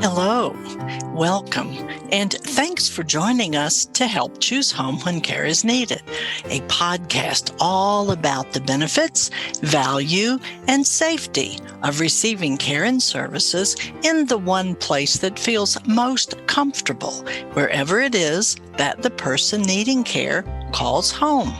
Hello, welcome, and thanks for joining us to help choose home when care is needed, a podcast all about the benefits, value, and safety of receiving care and services in the one place that feels most comfortable, wherever it is that the person needing care calls home.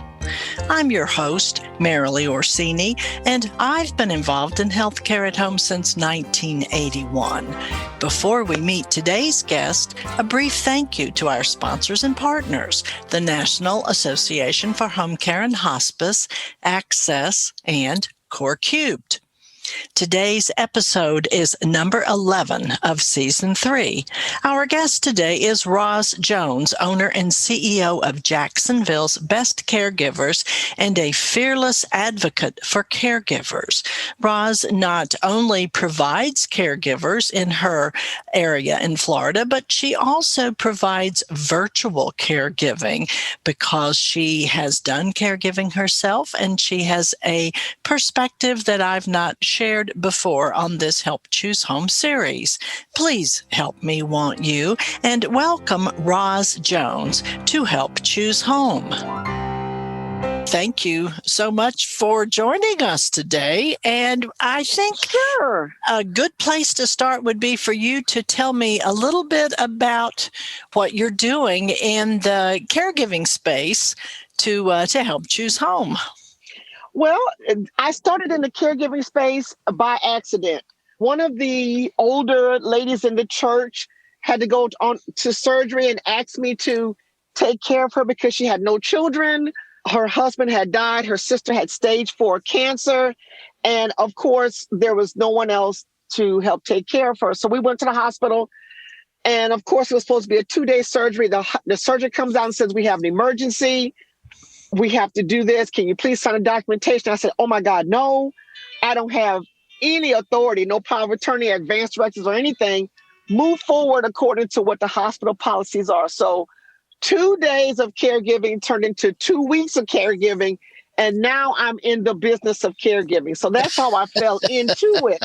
I'm your host, Marilee Orsini, and I've been involved in healthcare at home since 1981. Before we meet today's guest, a brief thank you to our sponsors and partners, the National Association for Home Care and Hospice, Access, and Core Cubed. Today's episode is number 11 of Season 3. Our guest today is Ros Jones, owner and CEO of Jacksonville's Best Caregivers and a fearless advocate for caregivers. Ros not only provides caregivers in her area in Florida, but she also provides virtual caregiving because she has done caregiving herself and she has a perspective that I've not shared before on this Help Choose Home series. Please help me want you and welcome Ros Jones to Help Choose Home. Thank you so much for joining us today. And I think a good place to start would be for you to tell me a little bit about what you're doing in the caregiving space to help choose home. Well, I started in the caregiving space by accident. One of the older ladies in the church had to go on to surgery and asked me to take care of her because she had no children. Her husband had died. Her sister had stage 4 cancer. And of course, there was no one else to help take care of her. So we went to the hospital. And of course, it was supposed to be a 2-day surgery. The surgeon comes out and says, "We have an emergency. We have to do this. Can you please sign a documentation?" I said, "Oh my God, no, I don't have any authority, no power of attorney, advance directives or anything. Move forward according to what the hospital policies are." So 2 days of caregiving turned into 2 weeks of caregiving. And now I'm in the business of caregiving. So that's how I fell into it.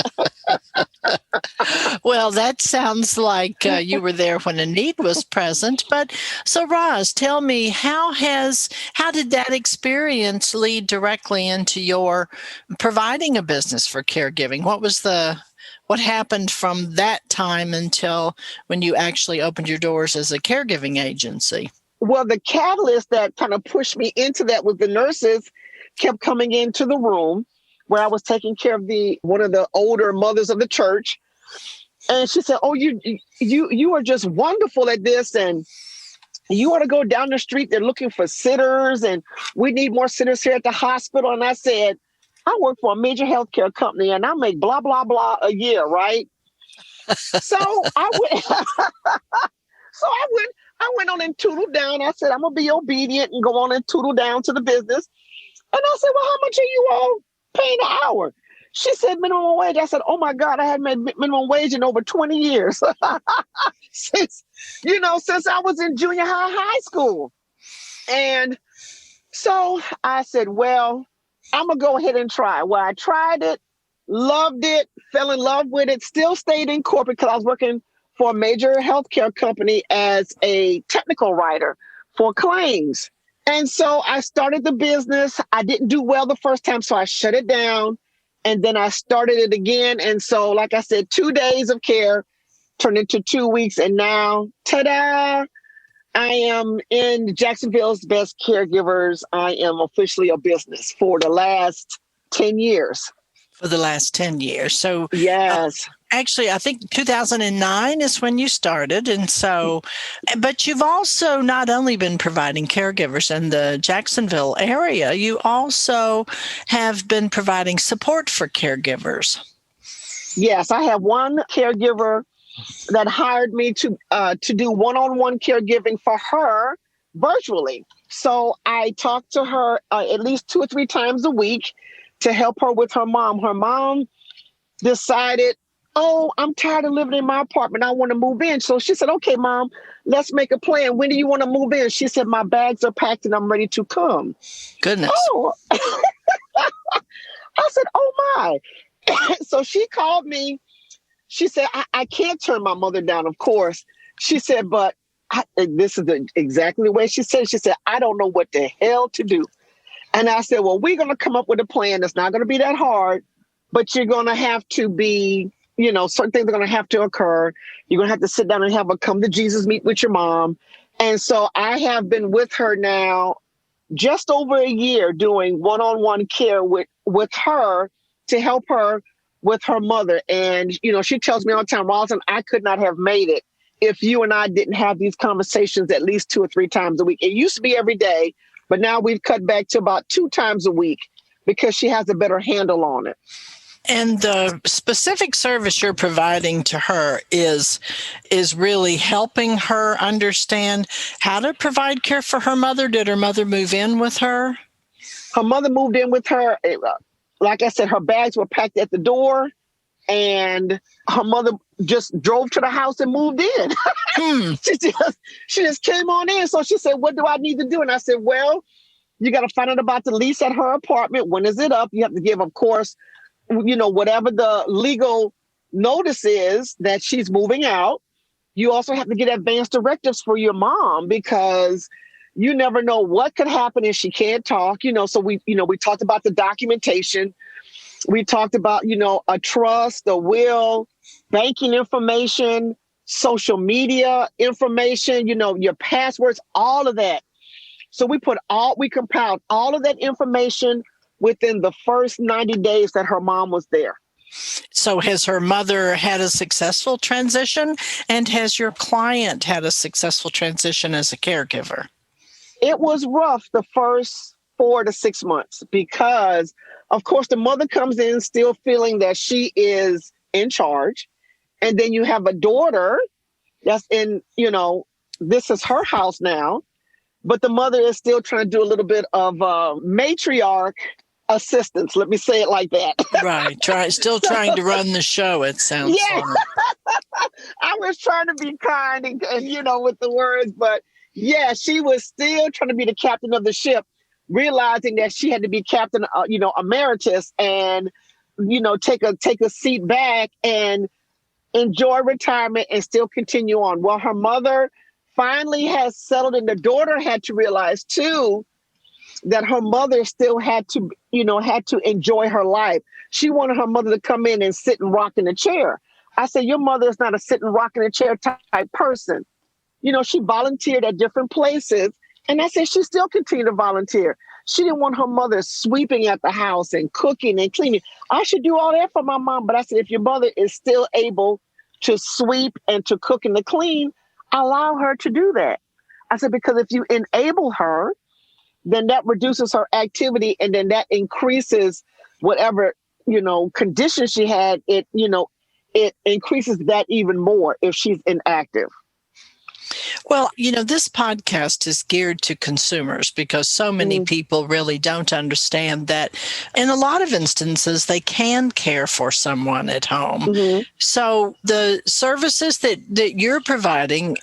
Well, that sounds like you were there when a need was present. But so, Ros, tell me, how did that experience lead directly into your providing a business for caregiving? What happened from that time until when you actually opened your doors as a caregiving agency? Well, the catalyst that kind of pushed me into that was the nurses kept coming into the room where I was taking care of one of the older mothers of the church. And she said, "Oh, you are just wonderful at this. And you ought to go down the street. They're looking for sitters. And we need more sitters here at the hospital." And I said, "I work for a major healthcare company and I make blah, blah, blah a year, right?" So I went on and tootled down. I said, "I'm going to be obedient and go on and tootle down to the business." And I said, "Well, how much are you all paying an hour?" She said, "Minimum wage." I said, "Oh my God, I hadn't made minimum wage in over 20 years." since I was in junior high school. And so I said, "Well, I'm going to go ahead and try." Well, I tried it, loved it, fell in love with it, still stayed in corporate because I was working for a major healthcare company as a technical writer for claims. And so I started the business. I didn't do well the first time, so I shut it down. And then I started it again. And so, like I said, 2 days of care turned into 2 weeks. And now, ta-da, I am in Jacksonville's Best Caregivers. I am officially a business for the last 10 years. For the last 10 years. So yes. Actually, I think 2009 is when you started. And so, but you've also not only been providing caregivers in the Jacksonville area, you also have been providing support for caregivers. Yes, I have one caregiver that hired me to do one-on-one caregiving for her virtually. So I talk to her at least 2 or 3 times a week to help her with her mom. Her mom decided, "Oh, I'm tired of living in my apartment. I want to move in." So she said, "Okay, Mom, let's make a plan. When do you want to move in?" She said, "My bags are packed and I'm ready to come." Goodness. Oh, I said, "Oh my." So she called me She said, I can't turn my mother down, of course. She said, but this is exactly the way she said. She said, I don't know what the hell to do. And I said, well, we're going to come up with a plan that's not going to be that hard, but you're going to have to be, certain things are going to have to occur. You're going to have to sit down and have a come to Jesus meet with your mom. And so I have been with her now just over a year doing one-on-one care with her to help her with her mother. And, she tells me all the time, Rosalind, I could not have made it if you and I didn't have these conversations at least 2 or 3 times a week. It used to be every day, but now we've cut back to about 2 times a week because she has a better handle on it. And the specific service you're providing to her is really helping her understand how to provide care for her mother. Did her mother move in with her? Her mother moved in with her. Like I said, her bags were packed at the door, and her mother just drove to the house and moved in. She just came on in. So she said, what do I need to do? And I said, well, you got to find out about the lease at her apartment. When is it up? You have to give, of course, whatever the legal notice is that she's moving out. You also have to get advance directives for your mom because you never know what could happen if she can't talk. So we talked about the documentation. We talked about, a trust, a will, banking information, social media information, your passwords, all of that. So we compiled all of that information within the first 90 days that her mom was there. So has her mother had a successful transition, and has your client had a successful transition as a caregiver? It was rough the first 4 to 6 months because, of course, the mother comes in still feeling that she is in charge. And then you have a daughter that's in, this is her house now, but the mother is still trying to do a little bit of matriarch assistance. Let me say it like that. Right. Still trying to run the show, it sounds like. I was trying to be kind and with the words, but yeah, she was still trying to be the captain of the ship, realizing that she had to be captain, emeritus and, take a seat back and enjoy retirement and still continue on. Well, her mother finally has settled, and the daughter had to realize too that her mother still had to enjoy her life. She wanted her mother to come in and sit and rock in a chair. I said, your mother is not a sit and rock in a chair type person. She volunteered at different places. And I said, she still continued to volunteer. She didn't want her mother sweeping at the house and cooking and cleaning. I should do all that for my mom. But I said, if your mother is still able to sweep and to cook and to clean, allow her to do that. I said, because if you enable her, then that reduces her activity, and then that increases whatever, condition she had. It increases that even more if she's inactive. Well, this podcast is geared to consumers because so many people really don't understand that in a lot of instances, they can care for someone at home. So the services that you're providing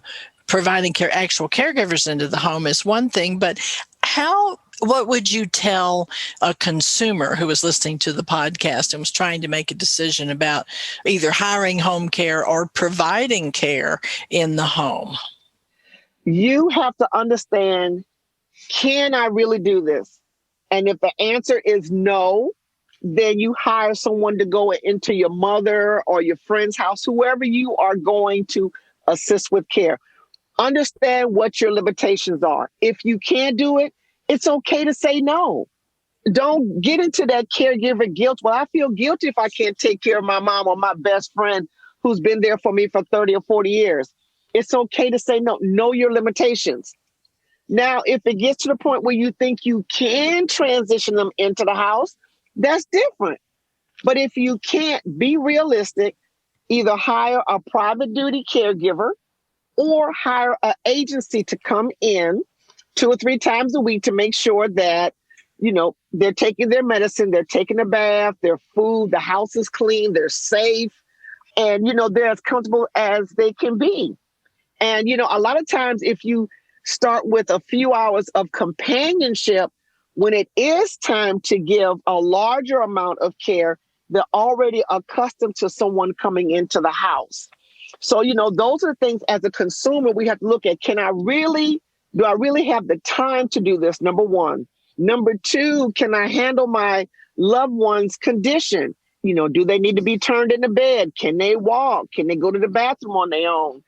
care, actual caregivers into the home is one thing, but what would you tell a consumer who was listening to the podcast and was trying to make a decision about either hiring home care or providing care in the home? You have to understand, can I really do this? And if the answer is no, then you hire someone to go into your mother or your friend's house, whoever you are going to assist with care. Understand what your limitations are. If you can't do it, it's okay to say no. Don't get into that caregiver guilt. Well, I feel guilty if I can't take care of my mom or my best friend who's been there for me for 30 or 40 years. It's okay to say no. Know your limitations. Now, if it gets to the point where you think you can transition them into the house, that's different. But if you can't, be realistic. Either hire a private duty caregiver or hire an agency to come in 2 or 3 times a week to make sure that, they're taking their medicine, they're taking a bath, their food, the house is clean, they're safe, and, they're as comfortable as they can be. And, a lot of times if you start with a few hours of companionship, when it is time to give a larger amount of care, they're already accustomed to someone coming into the house. So, those are the things as a consumer we have to look at. Do I really have the time to do this? Number one. Number two, can I handle my loved one's condition? Do they need to be turned into bed? Can they walk? Can they go to the bathroom on their own?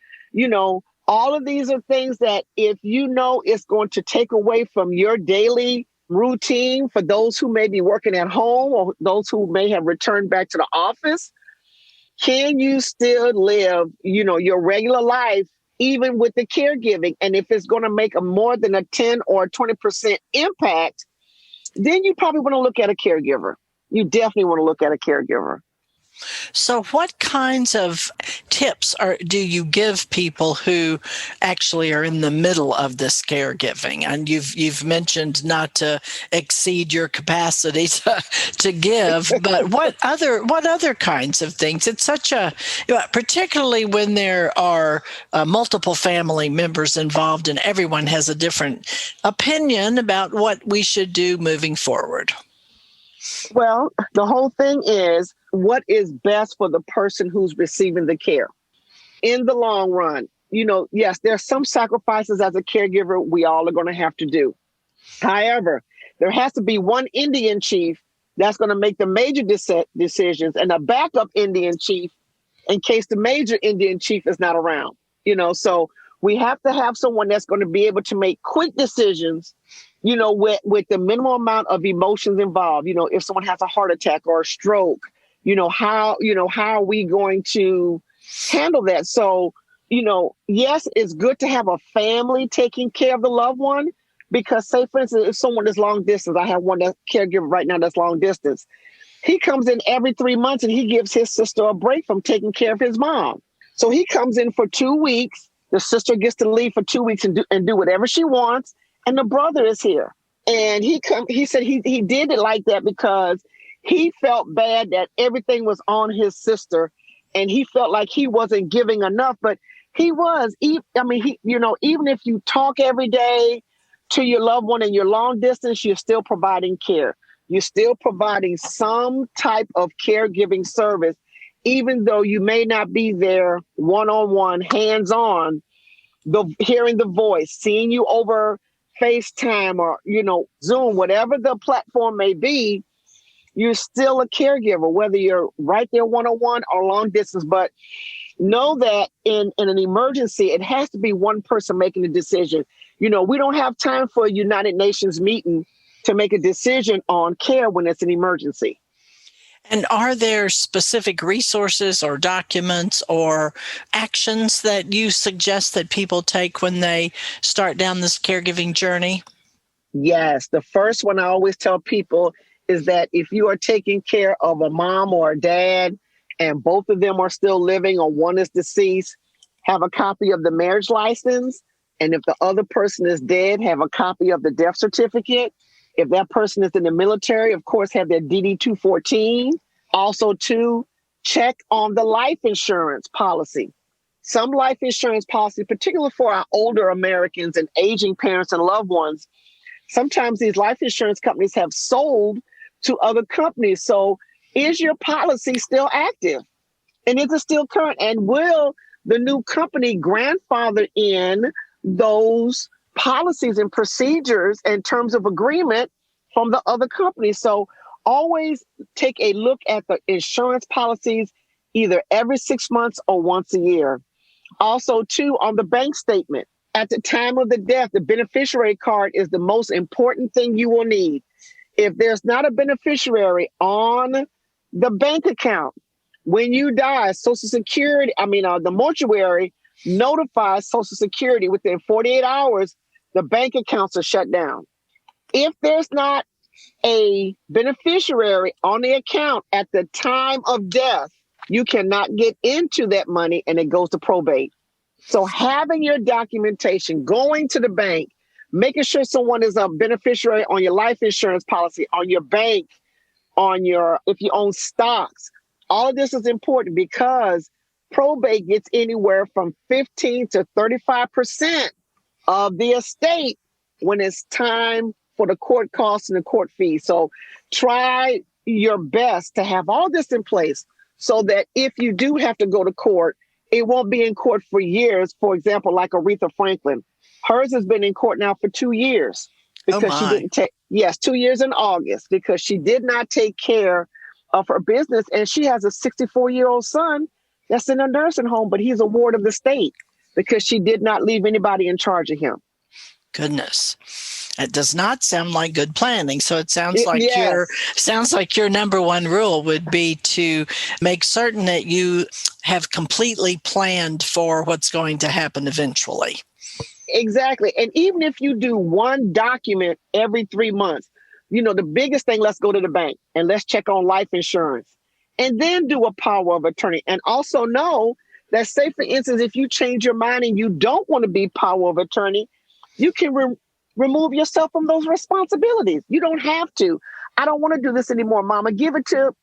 All of these are things that if it's going to take away from your daily routine for those who may be working at home or those who may have returned back to the office, can you still live, your regular life, even with the caregiving? And if it's going to make more than a 10 or 20% impact, then you probably want to look at a caregiver. You definitely want to look at a caregiver. So what kinds of tips do you give people who actually are in the middle of this caregiving? And you've mentioned not to exceed your capacity to give, but what other kinds of things? It's such particularly when there are multiple family members involved and everyone has a different opinion about what we should do moving forward. Well, the whole thing is what is best for the person who's receiving the care. In the long run, yes, there are some sacrifices as a caregiver we all are going to have to do. However, there has to be one Indian chief that's going to make the major decisions and a backup Indian chief in case the major Indian chief is not around. So we have to have someone that's going to be able to make quick decisions, with the minimal amount of emotions involved. If someone has a heart attack or a stroke, how are we going to handle that? So, yes, it's good to have a family taking care of the loved one because, say, for instance, if someone is long distance, I have one caregiver right now that's long distance. He comes in every 3 months and he gives his sister a break from taking care of his mom. So he comes in for 2 weeks. The sister gets to leave for 2 weeks and do whatever she wants. And the brother is here. And he said he did it like that because he felt bad that everything was on his sister and he felt like he wasn't giving enough, but he was. Even if you talk every day to your loved one and you're long distance, you're still providing care. You're still providing some type of caregiving service, even though you may not be there one-on-one, hands-on, hearing the voice, seeing you over FaceTime or, Zoom, whatever the platform may be, you're still a caregiver, whether you're right there one-on-one or long distance. But know that in an emergency, it has to be one person making the decision. We don't have time for a United Nations meeting to make a decision on care when it's an emergency. And are there specific resources or documents or actions that you suggest that people take when they start down this caregiving journey? Yes. The first one I always tell people is that if you are taking care of a mom or a dad and both of them are still living or one is deceased, have a copy of the marriage license. And if the other person is dead, have a copy of the death certificate. If that person is in the military, of course, have their DD-214. Also, check on the life insurance policy. Some life insurance policy, particularly for our older Americans and aging parents and loved ones, sometimes these life insurance companies have sold to other companies. So is your policy still active? And is it still current? And will the new company grandfather in those policies and procedures and terms of agreement from the other company? So always take a look at the insurance policies either every 6 months or once a year. Also, on the bank statement, at the time of the death, the beneficiary card is the most important thing you will need. If there's not a beneficiary on the bank account, when you die, the mortuary notifies Social Security within 48 hours, the bank accounts are shut down. If there's not a beneficiary on the account at the time of death, you cannot get into that money and it goes to probate. So having your documentation, going to the bank, making sure someone is a beneficiary on your life insurance policy, on your bank, if you own stocks, all of this is important because probate gets anywhere from 15 to 35% of the estate when it's time for the court costs and the court fees. So try, your best to have all this in place so that if you do have to go to court, it won't be in court for years. For example, like Aretha Franklin, hers has been in court now for 2 years Oh because she my. didn't take, 2 years in August, because she did not take care of her business. And she has a 64-year-old son that's in a nursing home, but he's a ward of the state because she did not leave anybody in charge of him. Goodness. It does not sound like good planning. So it sounds Yes. like your number one rule would be to make certain that you have completely planned for what's going to happen eventually. Exactly. And even if you do one document every 3 months, the biggest thing, let's go to the bank and let's check on life insurance and then do a power of attorney. And also know that, say, for instance, if you change your mind and you don't want to be power of attorney, you can remove yourself from those responsibilities. You don't have to. I don't want to do this anymore, mama. Give it to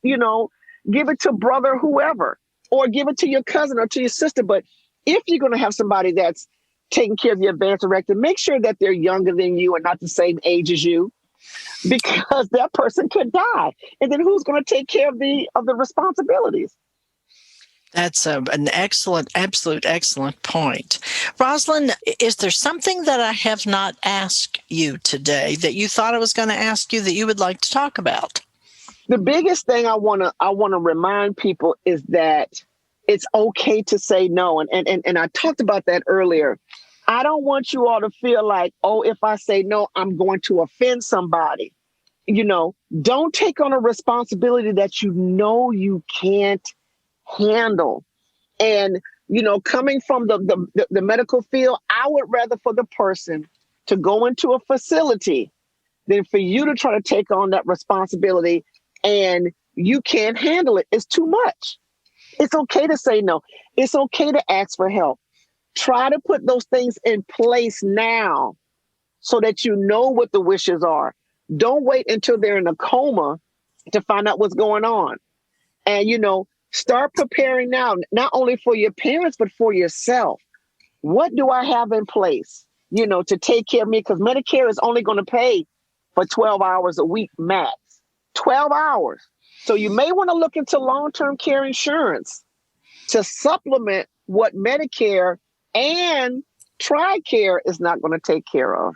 brother, whoever, or give it to your cousin or to your sister. But if you're going to have somebody that's taking care of your advance directive, make sure that they're younger than you and not the same age as you, because that person could die. And then who's going to take care of the responsibilities? That's an absolute excellent point. Rosalind, is there something that I have not asked you today that you thought I was going to ask you that you would like to talk about? The biggest thing I want to remind people is that it's okay to say no. And I talked about that earlier. I don't want you all to feel like, oh, if I say no, I'm going to offend somebody. Don't take on a responsibility that you can't handle. And, coming from the medical field, I would rather for the person to go into a facility than for you to try to take on that responsibility and you can't handle it. It's too much. It's okay to say no. It's okay to ask for help. Try to put those things in place now so that you know what the wishes are. Don't wait until they're in a coma to find out what's going on. And, start preparing now, not only for your parents, but for yourself. What do I have in place, to take care of me? Because Medicare is only going to pay for 12 hours a week max, 12 hours. So you may want to look into long-term care insurance to supplement what Medicare and TRICARE is not going to take care of.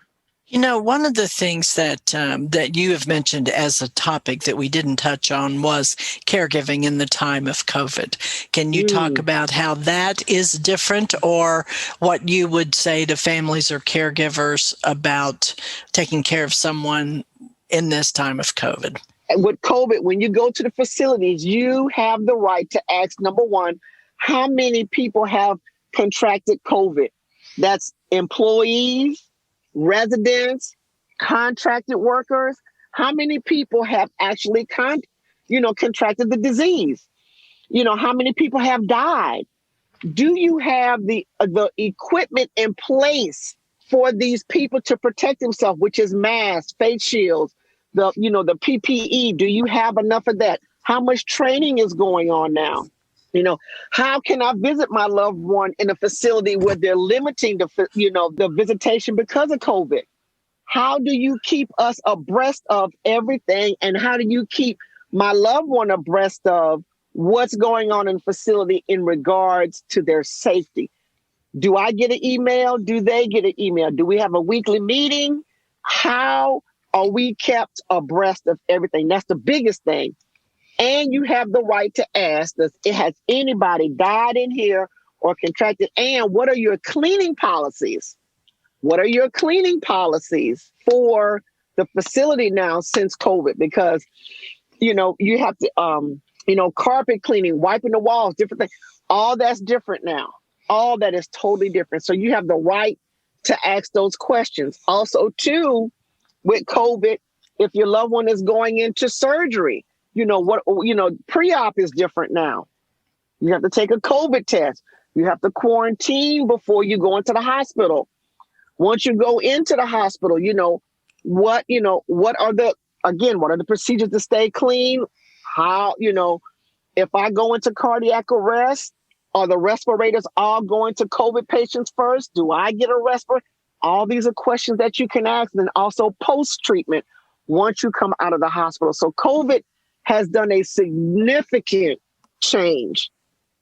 One of the things that you have mentioned as a topic that we didn't touch on was caregiving in the time of COVID. Can you talk about how that is different, or what you would say to families or caregivers about taking care of someone in this time of COVID? With COVID, when you go to the facilities, you have the right to ask, number one, how many people have contracted COVID? That's employees, residents, contracted workers. How many people have actually contracted the disease? How many people have died? Do you have the equipment in place for these people to protect themselves, which is masks, face shields, the PPE? Do you have enough of that? How much training is going on now? How can I visit my loved one in a facility where they're limiting the visitation because of COVID? How do you keep us abreast of everything? And how do you keep my loved one abreast of what's going on in the facility in regards to their safety? Do I get an email? Do they get an email? Do we have a weekly meeting? How are we kept abreast of everything? That's the biggest thing. And you have the right to ask, has anybody died in here or contracted? And what are your cleaning policies? What are your cleaning policies for the facility now since COVID? Because, you have to, carpet cleaning, wiping the walls, different things. All that's different now. All that is totally different. So you have the right to ask those questions. Also, too, with COVID, if your loved one is going into surgery, pre-op is different now. You have to take a COVID test. You have to quarantine before you go into the hospital. Once you go into the hospital, what are the procedures to stay clean? How, if I go into cardiac arrest, are the respirators all going to COVID patients first? Do I get a respirator? All these are questions that you can ask. And then also post-treatment once you come out of the hospital. So COVID has done a significant change,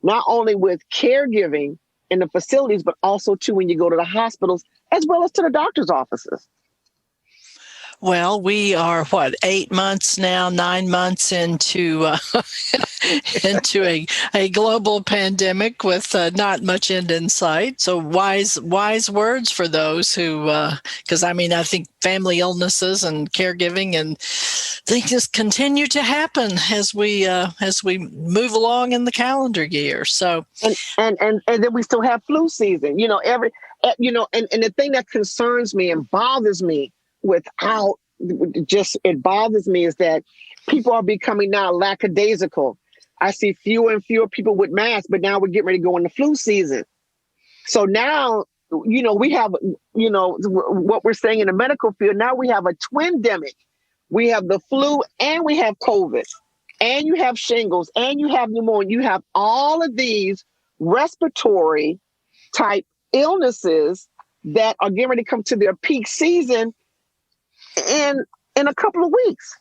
not only with caregiving in the facilities, but also too when you go to the hospitals, as well as to the doctor's offices. Well, we are 8 months now, 9 months into into a global pandemic with not much end in sight. So wise words for those who, because I think family illnesses and caregiving and things just continue to happen as we move along in the calendar year. So and then we still have flu season. And the thing that concerns me and bothers me it bothers me is that people are becoming now lackadaisical. I see fewer and fewer people with masks, but now we're getting ready to go into flu season. So now, we have, what we're saying in the medical field, now we have a twindemic. We have the flu and we have COVID and you have shingles and you have pneumonia. You have all of these respiratory type illnesses that are getting ready to come to their peak season in a couple of weeks.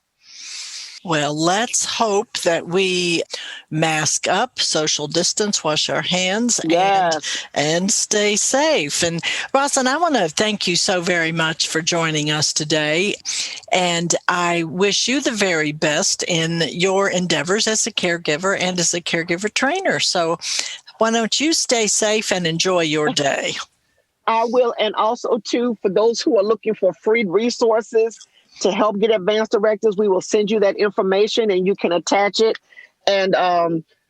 Well, let's hope that we mask up, social distance, wash our hands, yes, and stay safe. And Rosalind, I want to thank you so very much for joining us today. And I wish you the very best in your endeavors as a caregiver and as a caregiver trainer. So why don't you stay safe and enjoy your day? I will. And also, too, for those who are looking for free resources to help get advanced directives, we will send you that information and you can attach it. And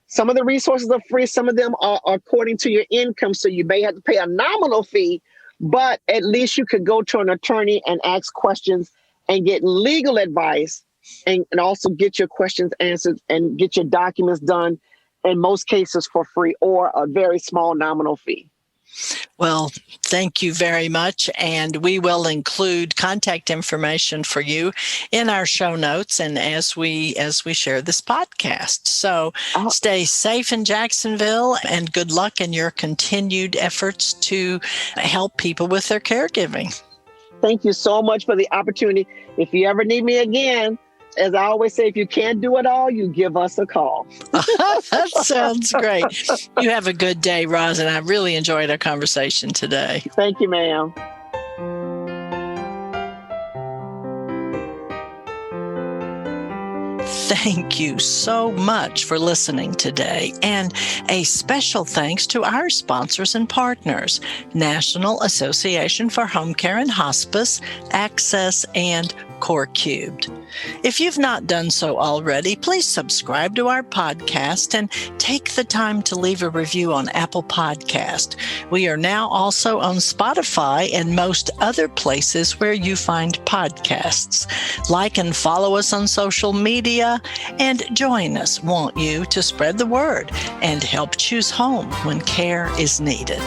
some of the resources are free. Some of them are according to your income. So you may have to pay a nominal fee, but at least you could go to an attorney and ask questions and get legal advice and also get your questions answered and get your documents done, in most cases for free or a very small nominal fee. Well, thank you very much. And we will include contact information for you in our show notes and as we share this podcast. So stay safe in Jacksonville and good luck in your continued efforts to help people with their caregiving. Thank you so much for the opportunity. If you ever need me again, as I always say, if you can't do it all, you give us a call. That sounds great. You have a good day, Roz, and I really enjoyed our conversation today. Thank you, ma'am. Thank you so much for listening today. And a special thanks to our sponsors and partners, National Association for Home Care and Hospice, Access, and Core Cubed. If you've not done so already, please subscribe to our podcast and take the time to leave a review on Apple Podcast. We are now also on Spotify and most other places where you find podcasts. Like and follow us on social media and join us, won't you, to spread the word and help choose home when care is needed.